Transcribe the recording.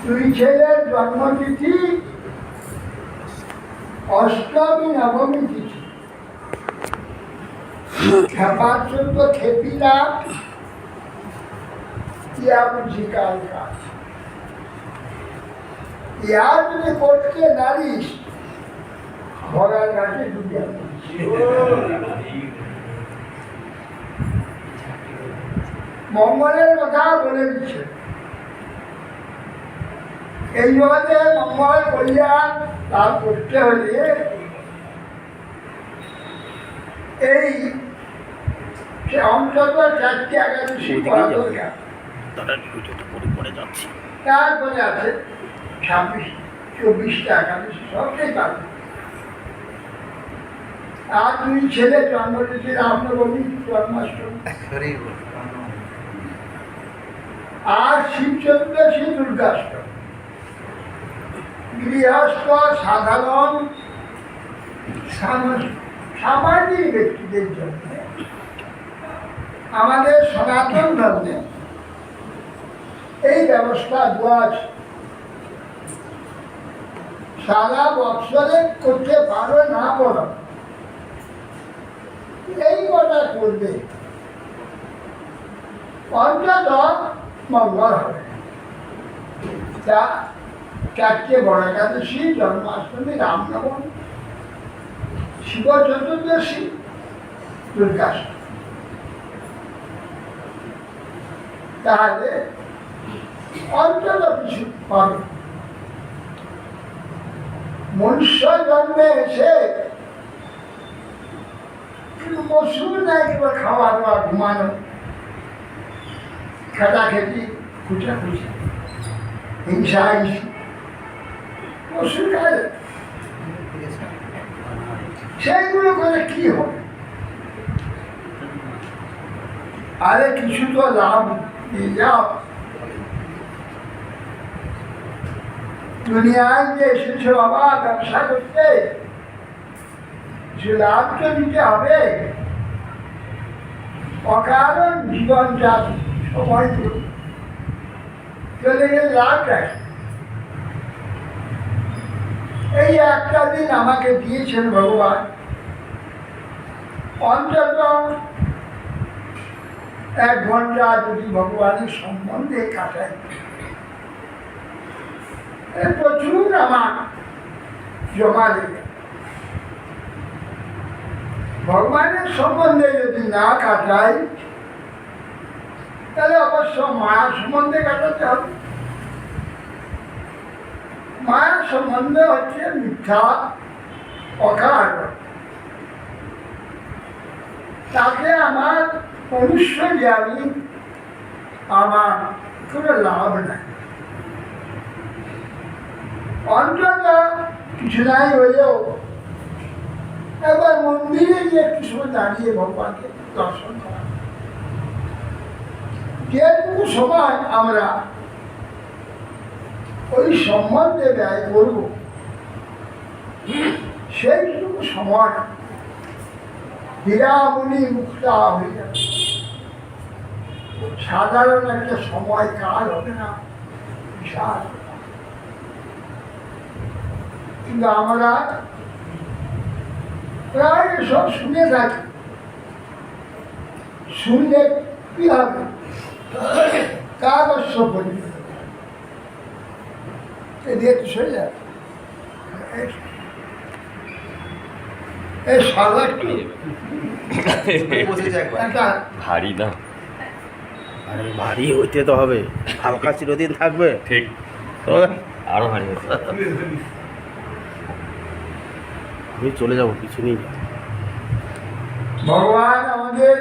দুই ছেলের জন্মতিথি অষ্টমী নবমী তিথি। খেপার চোদ্দ খেপিরা ইয়া বুঝি কাল কাজ। ইয়া যদি করতে নারিস ভরার ঘাটে ডুবিয়া মঙ্গলের কথা বলে দিচ্ছে। এই জগতে মঙ্গল কল্যাণ তা করতে হলে এই অন্তত 4টি একাদশী করা দরকার। তারপরে আছে 26-24টা একাদশী, সবটাই পাবে। আর দুই ছেলে জন্মতিথি রামনবমী, জন্মাষ্টমী, আর শিব চতুর্দশী, দুর্গাষ্টমী। গৃহস্থ সাধারণ সামাজিক ব্যক্তিদের জন্য আমাদের সনাতন ধর্মে এই ব্যবস্থা দেওয়া আছে। সারা বৎসরে করতে পারো না বলো, এই কথা করবে, অন্তত মঙ্গল হবে। তা 4টে বড় একাদশী, জন্মাষ্টমী, রামনবমী, শিব চতুর্দশী, দুর্গাষ্টমী। তাহলে অন্তত কিছু পাবে। মনুষ্য জন্মে এসে কিন্তু পশুর নাই কেবল খাওয়া দাওয়া, ঘুমানো, খেটাখেটি, খুঁচাখুচি, হিংসা হিংসি, পশুর কাজ। সেইগুলো করে কি হবে? আরে কিছু তো লাভ নিয়ে যাও। দুনিয়ায় যে এসেছে বাবা ব্যবসা করতে, কিছু লাভ তো নিতে হবে। অকারণ জীবন যা সময় চলে গেলে লাভ রাখে। এই একটা দিন আমাকে দিয়েছেন ভগবান, অন্তত 1 ঘন্টা যদি ভগবানের সম্বন্ধে কাটাই, প্রচুর আমার জমা লেগে। ভগবানের সম্বন্ধে যদি না কাটাই তাহলে অবশ্য মায়া সম্বন্ধে কাটাতে হবে। মায়া সম্বন্ধে হচ্ছে মিথ্যা, অকারণ। তাতে আমার মনুষ্য জ্ঞানী আমার কোনো লাভ নাই। অন্তত কিছু নাই হলেও একবার মন্দিরে গিয়ে একটু সময় দাঁড়িয়ে ভগবানকে দর্শন করা। যেটুকু সময় আমরা ওই সম্বন্ধে ব্যয় করব, সেইটুকু সময় হীরামণি মুক্তা হয়ে যাবে। সাধারণ একটা সময় কাল হবে না, বিশাল। কিন্তু আমরা প্রায় সব শুনে থাকি। শুনলে কি হবে? কাগজ পড়ি দিয়ে তো সরে যাবে। ভারী না, আরে ভারী হইতে তো হবে, হালকা চিরদিন থাকবে। ঠিক, আরো ভারী হচ্ছে। আমি চলে যাবো, কিছু নেই। ভগবান আমাদের